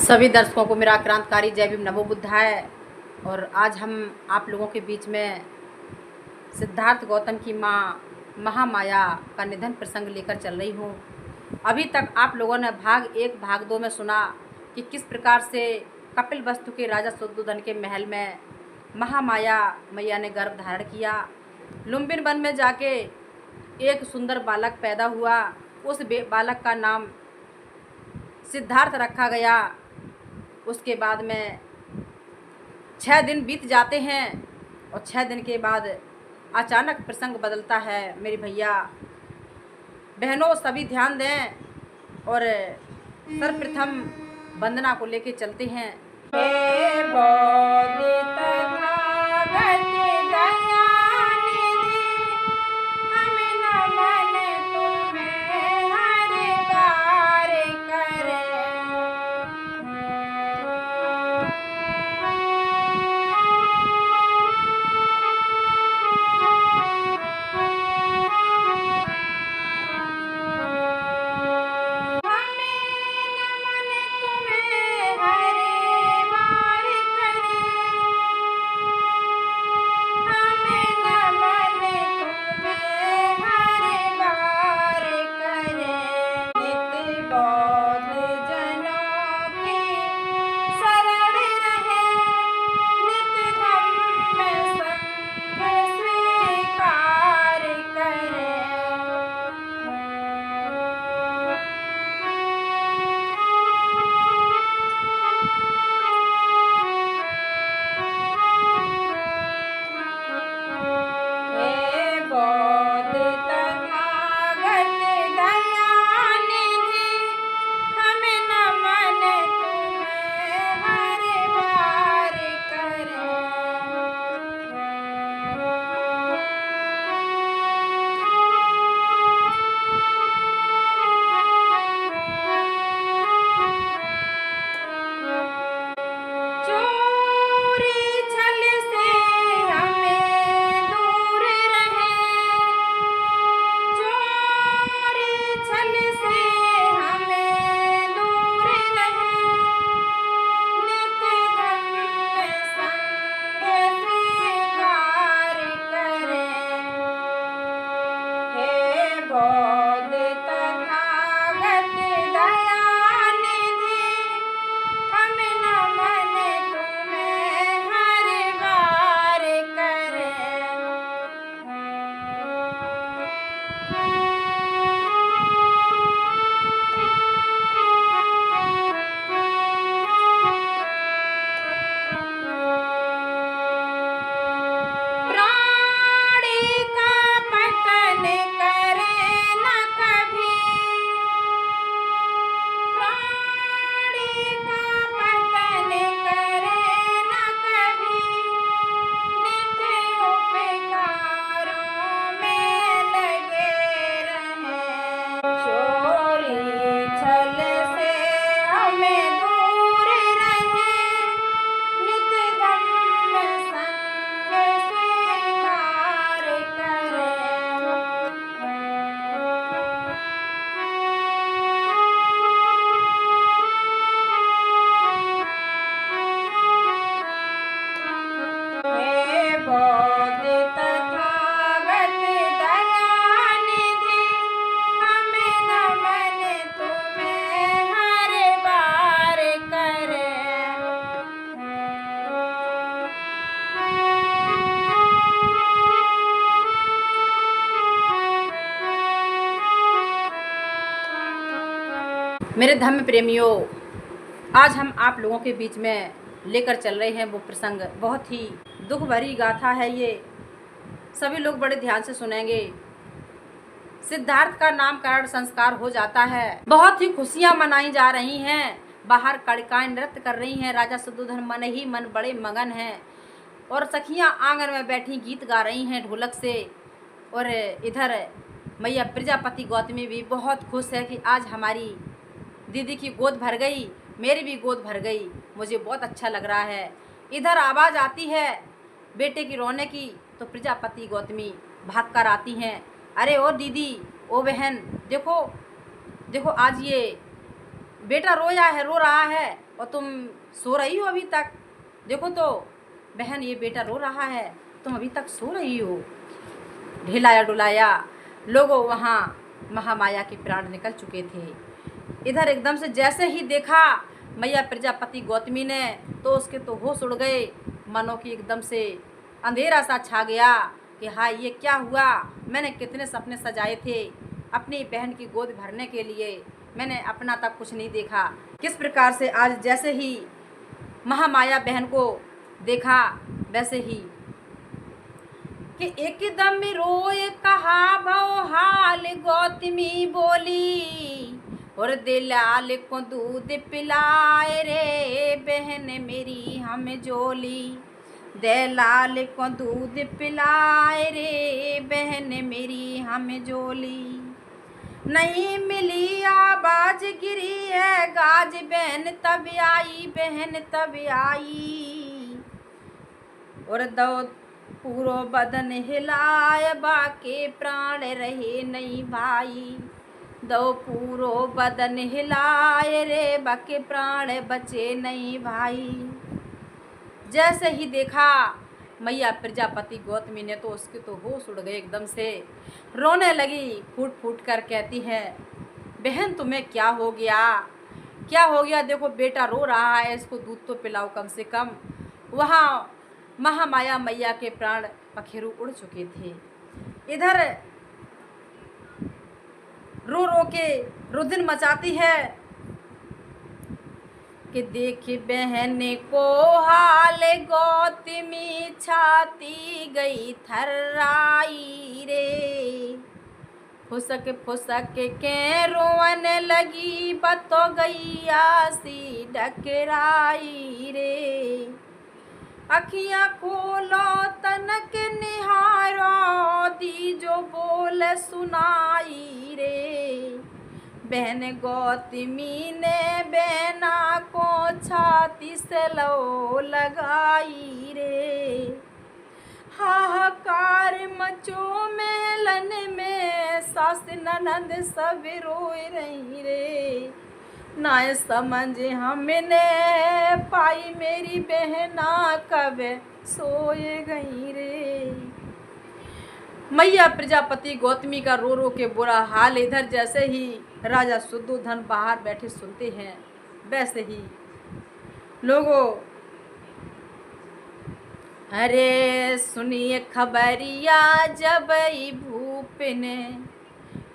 सभी दर्शकों को मेरा क्रांतिकारी जय भीम नमो बुद्धाय। और आज हम आप लोगों के बीच में सिद्धार्थ गौतम की माँ महामाया का निधन प्रसंग लेकर चल रही हूँ। अभी तक आप लोगों ने भाग 1 भाग 2 में सुना कि किस प्रकार से कपिलवस्तु के राजा शुद्धोधन के महल में महामाया मैया ने गर्भ धारण किया। लुम्बिनी वन में जाके एक सुंदर बालक पैदा हुआ। उस बालक का नाम सिद्धार्थ रखा गया। उसके बाद में 6 दिन बीत जाते हैं और 6 दिन के बाद अचानक प्रसंग बदलता है। मेरे भैया बहनों सभी ध्यान दें और सर्वप्रथम वंदना को लेके चलते हैं। मेरे धम्म प्रेमियों, आज हम आप लोगों के बीच में लेकर चल रहे हैं वो प्रसंग। बहुत ही दुख भरी गाथा है ये, सभी लोग बड़े ध्यान से सुनेंगे। सिद्धार्थ का नामकरण संस्कार हो जाता है। बहुत ही खुशियां मनाई जा रही हैं। बाहर कड़काएं नृत्य कर रही हैं। राजा शुद्धोधन मन ही मन बड़े मगन हैं और सखियां आंगन में बैठी गीत गा रही हैं ढोलक से। और इधर मैया प्रजापति गौतमी भी बहुत खुश है कि आज हमारी दीदी की गोद भर गई, मेरी भी गोद भर गई, मुझे बहुत अच्छा लग रहा है। इधर आवाज़ आती है बेटे की रोने की, तो प्रजापति गौतमी भाग कर आती हैं। अरे ओ दीदी, ओ बहन, देखो देखो आज ये बेटा रोया है, रो रहा है और तुम सो रही हो अभी तक। देखो तो बहन, ये बेटा रो रहा है, तुम अभी तक सो रही हो। ढिलाया डुलाया लोगों वहाँ महामाया के प्राण निकल चुके थे। इधर एकदम से जैसे ही देखा मैया प्रजापति गौतमी ने, तो उसके तो होश उड़ गए। मनो की एकदम से अंधेरा सा छा गया कि हाय ये क्या हुआ। मैंने कितने सपने सजाए थे अपनी बहन की गोद भरने के लिए, मैंने अपना तक कुछ नहीं देखा। किस प्रकार से आज जैसे ही महामाया बहन को देखा वैसे ही कि एकदम रोए कहा भौ हाल गौतमी बोली, और दिलाल को दूध पिलाए रे बहन मेरी हम जोली। दलाल को दूध पिलाए रे बहन मेरी हम जोली। नहीं मिली आवाज गिरी है गाज बहन तब आई, बहन तब आई। और दो पूरो बदन हिलाए बाके प्राण रहे नहीं भाई। दो पूरो बदन हिलाए रे बाके प्राण बचे नहीं भाई। जैसे ही देखा मैया प्रजापति गौतमी ने, तो उसके तो होश उड़ गए। एकदम से रोने लगी, फूट फूट कर कहती है, बहन तुम्हें क्या हो गया, क्या हो गया। देखो बेटा रो रहा है, इसको दूध तो पिलाओ कम से कम। वहाँ महामाया मैया के प्राण पखेरु उड़ चुके थे। इधर रो रो के रुधिन मचाती है कि देख बहन को हाल गौतमी छाती गई थर्राई रे। फुसक फुसक के रोवन लगी बतो गैया सी डकराई रे। अखियाँ खोलो तनक निहारो दी जो बोल सुनाई रे। बहन गौतमी ने बहना को छाती से लो लगाई रे। हाहाकार मचो महलन में सास ननद सब रोए रही रे। ना समझ हमने पाई मेरी बहना कब सोए गई रे। मैया प्रजापति गौतमी का रो रो के बुरा हाल। इधर जैसे ही राजा शुद्धोधन बाहर बैठे सुनते हैं, वैसे ही लोगों अरे सुनिए खबरिया जब भूप ने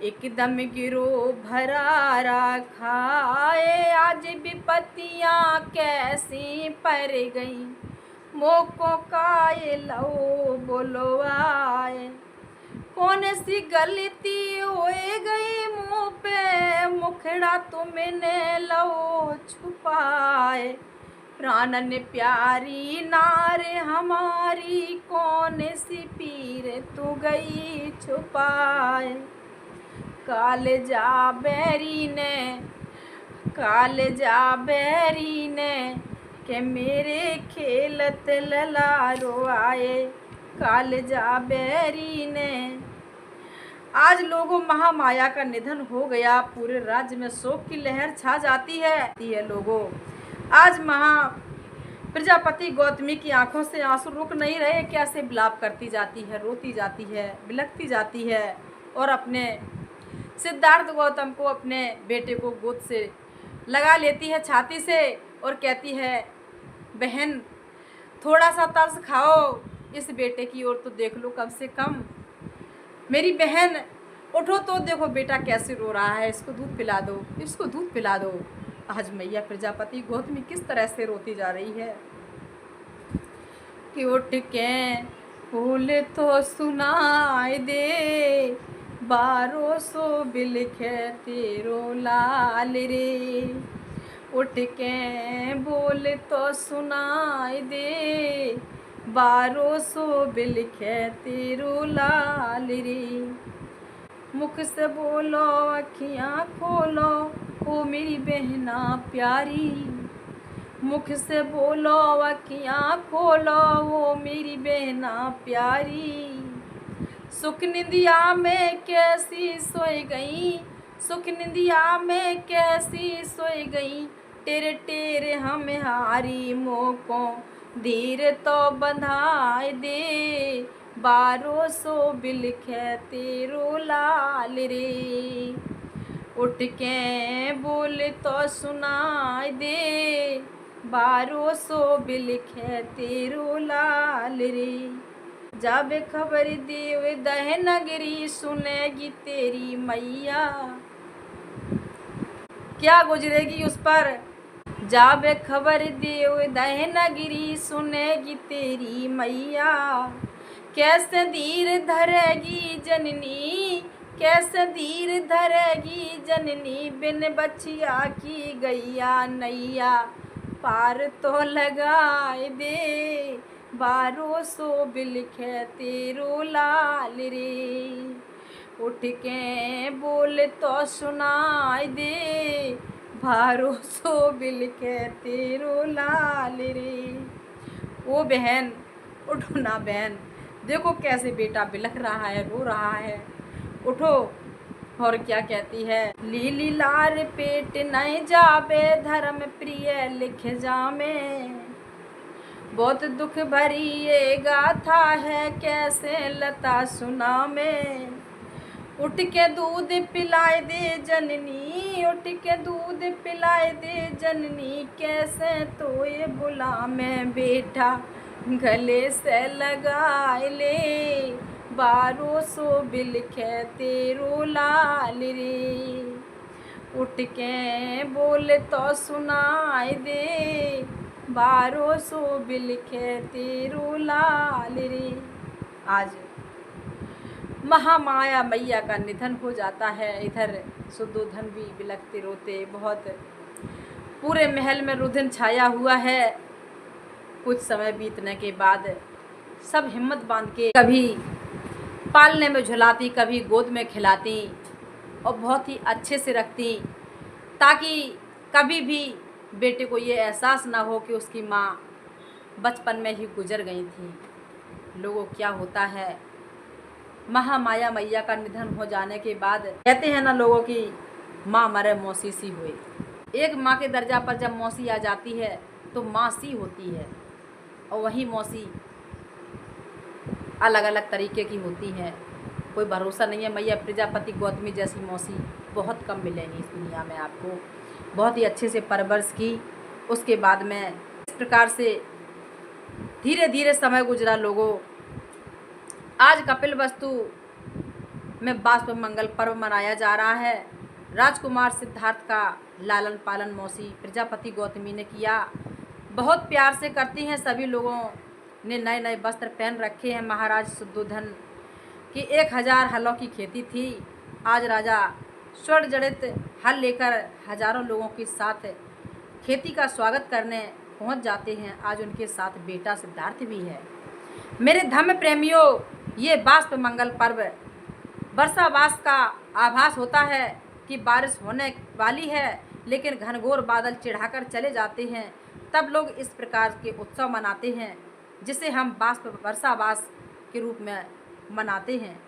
एकदम गिरो भरारा खाए। आज विपत्तियाँ कैसी पर गई मोको का ये लो बोलो आए। कौन सी गलती होए गई मुँह पे मुखड़ा तुमने लो छुपाए। प्राणन प्यारी नार हमारी कौन सी पीर तू गई छुपाए। कालजा बैरी ने के मेरे खेलत ललारो आए। कालजा बैरी ने। आज लोगों महामाया का निधन हो गया। पूरे राज्य में शोक की लहर छा जाती है लोगों। आज प्रजापति गौतमी की आंखों से आंसू रुक नहीं रहे। कैसे विलाप करती जाती है, रोती जाती है, बिलखती जाती है और अपने सिद्धार्थ गौतम को, अपने बेटे को गोद से लगा लेती है छाती से और कहती है, बहन थोड़ा सा तरस खाओ, इस बेटे की ओर तो देख लो कम से कम। मेरी बहन उठो तो देखो बेटा कैसे रो रहा है, इसको दूध पिला दो, इसको दूध पिला दो। आज मैया प्रजापति गौतमी किस तरह से रोती जा रही है कि उठ के फूल तो सुनाई दे 1200 बिलखे तेरो लाल रे। उठ के बोल तो सुनाई दे 1200 बिलखे तेरो लाल रे। मुख से बोलो अखियाँ खोलो ओ मेरी बहना प्यारी। मुख से बोलो अखियाँ खोलो ओ मेरी बहना प्यारी। सुख निंदिया में कैसी सोई गई सुख निंदिया में कैसी सोई गई, टेरे टेरे हम हारी मोको धीर तो बंधाए दे, बारो सो बिलखे तेरो लाल रे। उठ के बोल तो सुनाई दे, बारो सो बिलखे तेरो लाल रे। जब खबर देव दह नगरी, सुनेगी तेरी मैया, क्या गुजरेगी उस पर। जब खबर देव दह नगरी, सुनेगी तेरी मैया, कैसे धीर धरेगी जननी, कैसे धीर धरेगी जननी, बिन बचिया की गैया नैया, पार तो लगाए दे, बारो सो बिलखे तेरो लाल रे। उठ के बोल तो सुनाई दे, बारो सो बिलखे तेरो लाल रे। ओ बहन उठो ना बहन, देखो कैसे बेटा बिलख रहा है, रो रहा है, उठो। और क्या कहती है, लीली लार पेट नहीं जाबे, धर्म प्रिय लिख जामे, बहुत दुख भरी ये गाथा है, कैसे लता सुना में। उठ के दूध पिलाए दे जननी, उठ के दूध पिलाए दे जननी, कैसे तो ये बुला में बेटा, गले से लगाए ले, बारो सो बिलखे तेरो लाल रे। उठ के बोल तो सुनाए दे, बारो सो बिलखे तेरो लाल रे। आज महामाया मैया का निधन हो जाता है। इधर शुद्धोधन भी बिलखते रोते, बहुत पूरे महल में रुधिन छाया हुआ है। कुछ समय बीतने के बाद सब हिम्मत बांध के कभी पालने में झुलाती, कभी गोद में खिलाती और बहुत ही अच्छे से रखती, ताकि कभी भी बेटे को ये एहसास ना हो कि उसकी माँ बचपन में ही गुजर गई थी। लोगों क्या होता है, महामाया मैया का निधन हो जाने के बाद कहते हैं ना लोगों की माँ मरे मौसी सी हुई। एक माँ के दर्जा पर जब मौसी आ जाती है तो माँ सी होती है, और वही मौसी अलग अलग तरीके की होती है। कोई भरोसा नहीं है, मैया प्रजापति गौतमी जैसी मौसी बहुत कम मिलेंगी इस दुनिया में आपको। बहुत ही अच्छे से परवरिश की, उसके बाद में इस प्रकार से धीरे धीरे समय गुजरा। लोगों आज कपिलवस्तु में बाष्प मंगल पर्व मनाया जा रहा है। राजकुमार सिद्धार्थ का लालन पालन मौसी प्रजापति गौतमी ने किया। बहुत प्यार से करती हैं, सभी लोगों ने नए नए वस्त्र पहन रखे हैं। महाराज शुद्धोधन की 1000 हलों की खेती थी। आज राजा स्वर्ण जड़ित हल लेकर हजारों लोगों के साथ खेती का स्वागत करने पहुंच जाते हैं। आज उनके साथ बेटा सिद्धार्थ भी है। मेरे धम्म प्रेमियों, ये बाष्प मंगल पर्व वर्षावास का आभास होता है कि बारिश होने वाली है, लेकिन घनघोर बादल चिढ़ाकर चले जाते हैं। तब लोग इस प्रकार के उत्सव मनाते हैं जिसे हम बाष्प वर्षावास के रूप में मनाते हैं।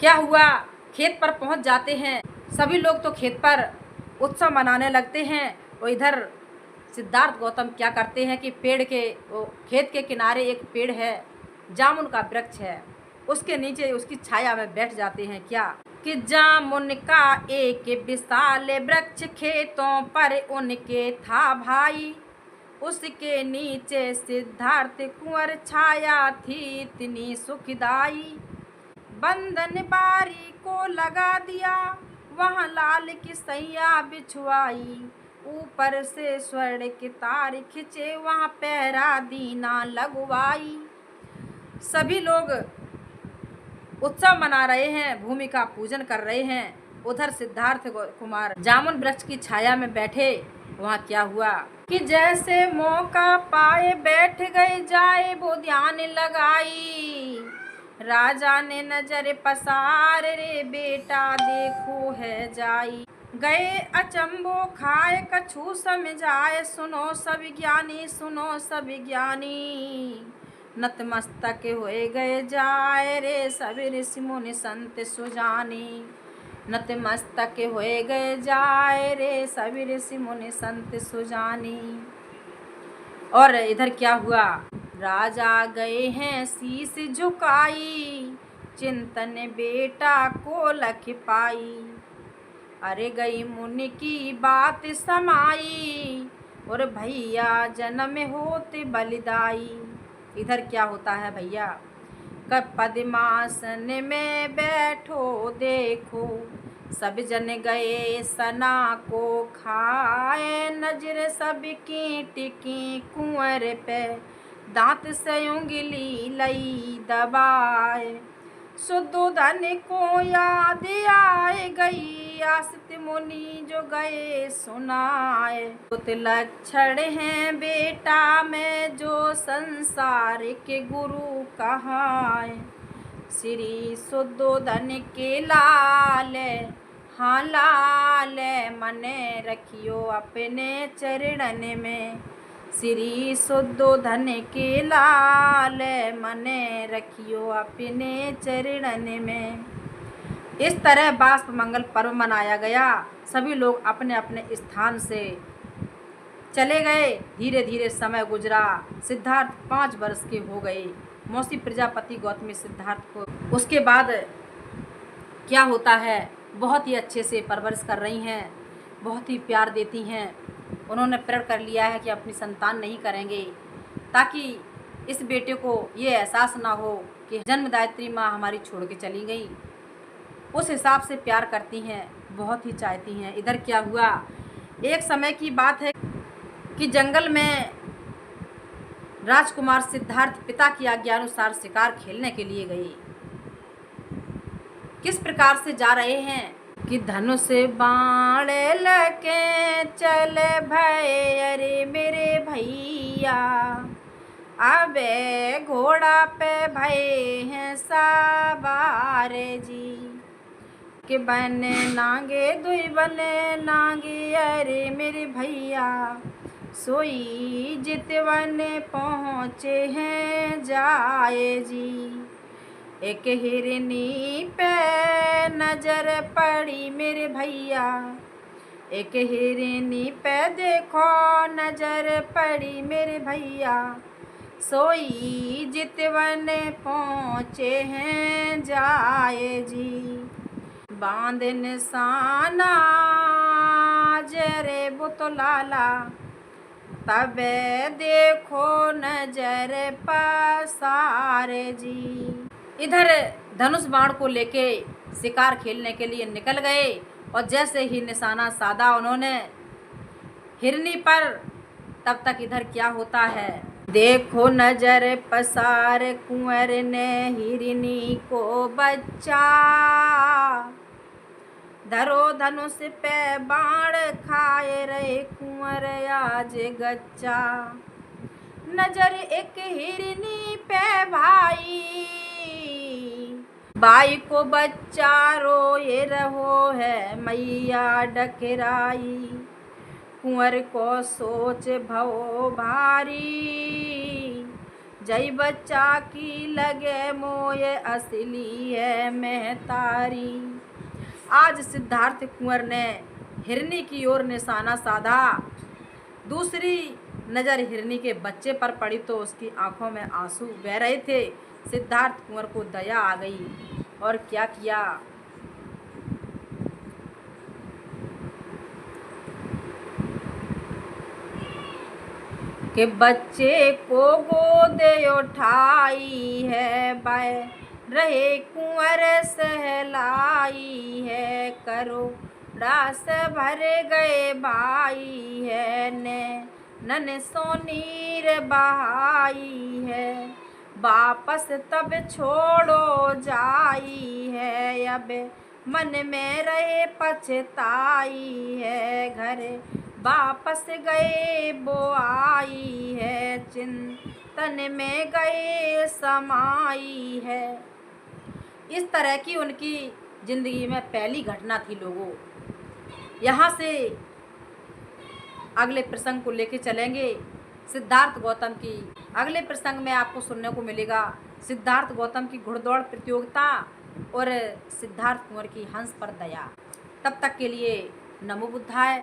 क्या हुआ, खेत पर पहुंच जाते हैं सभी लोग, तो खेत पर उत्सव मनाने लगते हैं। और इधर सिद्धार्थ गौतम क्या करते हैं कि पेड़ के खेत के किनारे एक पेड़ है, जामुन का वृक्ष है, उसके नीचे उसकी छाया में बैठ जाते हैं। क्या कि जामुन का एक विशाल वृक्ष खेतों पर उनके था भाई, उसके नीचे सिद्धार्थ कुंवर छाया थी इतनी सुखदाई। बंधन बारी को लगा दिया, वहाँ लाल की सैया बिछुआई, ऊपर से स्वर्ण के तार खिंचे, वहाँ पहरा दीना लगवाई। सभी लोग उत्सव मना रहे हैं, भूमि का पूजन कर रहे हैं। उधर सिद्धार्थ कुमार जामुन वृक्ष की छाया में बैठे। वहाँ क्या हुआ कि जैसे मौका पाए बैठ गए जाए वो ध्यान लगाई। राजा ने नजर पसार, रे बेटा देखो है जाई। गए अचंबो खाए कछु समझाए, सुनो सब ज्ञानी सुनो सब ज्ञानी। नतमस्तक हुए गए जाए, रे सब ऋषि मुनि संत सुजानी। नतमस्तक होए गए जाए रे सभी ऋषि मुनि संत सुजानी। और इधर क्या हुआ, राजा गए हैं शीस झुकाई, चिंतन बेटा को लख पाई। अरे गई मुनि की बात समाई, और भैया जन्म होते बलिदाई। इधर क्या होता है भैया, कब पद्मासन में बैठो देखो, सब जन गए सना को खाए। नजर सबकी टिकी कुंवर पे, दांत से उंगली लई दबाए। शुद्धोधन को याद आए गई, आसित मुनि जो गए सुनाए। पुत लक्षण हैं बेटा में जो संसार के गुरु कहाए। श्री शुद्धोधन के लाल, हाँ लाल मने रखियो अपने चरणन में। श्री शुद्धोधन के लाल मने रखियो अपने चरणन में। इस तरह बाष्प मंगल पर्व मनाया गया। सभी लोग अपने अपने स्थान से चले गए। धीरे धीरे समय गुजरा। सिद्धार्थ 5 वर्ष के हो गए। मौसी प्रजापति गौतमी सिद्धार्थ को उसके बाद क्या होता है, बहुत ही अच्छे से परवरिश कर रही हैं, बहुत ही प्यार देती हैं। उन्होंने प्रण कर लिया है कि अपनी संतान नहीं करेंगे, ताकि इस बेटे को ये एहसास ना हो कि जन्मदायत्री माँ हमारी छोड़ के चली गई। उस हिसाब से प्यार करती हैं, बहुत ही चाहती हैं। इधर क्या हुआ, एक समय की बात है कि जंगल में राजकुमार सिद्धार्थ पिता की आज्ञानुसार शिकार खेलने के लिए गए। किस प्रकार से जा रहे हैं कि धनुष बाण लके चले भय, अरे मेरे भैया अबे घोड़ा पे भय हैं सवार जी। के बने नांगे दुई बने नांगे, अरे मेरे भैया सोई जितवन पहुँचे हैं जाए जी। एक हिरनी पे नजर पड़ी मेरे भैया, एक हिरनी पे देखो नजर पड़ी मेरे भैया, सोई जितवन पहुँचे हैं जाए जी। बांध निशाना जरे बुतलाला, तबे देखो नजर पसारे जी। इधर धनुष बाण को लेके शिकार खेलने के लिए निकल गए, और जैसे ही निशाना साधा उन्होंने हिरनी पर, तब तक इधर क्या होता है, देखो नजर पसार कुंवर ने हिरनी को बच्चा। धरो धनुष पे बाण खाए रहे कुंवर आज गच्चा। नजर एक हिरनी पे भाई, बाई को बच्चा रोए रहो है मैया डकराई। कुंवर को सोच भव भारी, जय बच्चा की लगे मोय असली है महतारी। आज सिद्धार्थ कुंवर ने हिरनी की ओर निशाना साधा। दूसरी नज़र हिरनी के बच्चे पर पड़ी तो उसकी आंखों में आंसू बह रहे थे। सिद्धार्थ कुंवर को दया आ गई और क्या किया, कि बच्चे को गोद उठाई है, बाय रहे कुंवर सहलाई है। करो रास भर गए भाई है ने, नन सोनीर बहाई है। वापस तब छोड़ो जाई है, अब मन में रहे पछताई है। घर वापस गए वो आई है, चिंतन में गए समाई है। इस तरह की उनकी जिंदगी में पहली घटना थी लोगों। यहाँ से अगले प्रसंग को लेके चलेंगे सिद्धार्थ गौतम की। अगले प्रसंग में आपको सुनने को मिलेगा सिद्धार्थ गौतम की घुड़दौड़ प्रतियोगिता और सिद्धार्थ कुंवर की हंस पर दया। तब तक के लिए नमो बुद्धाय।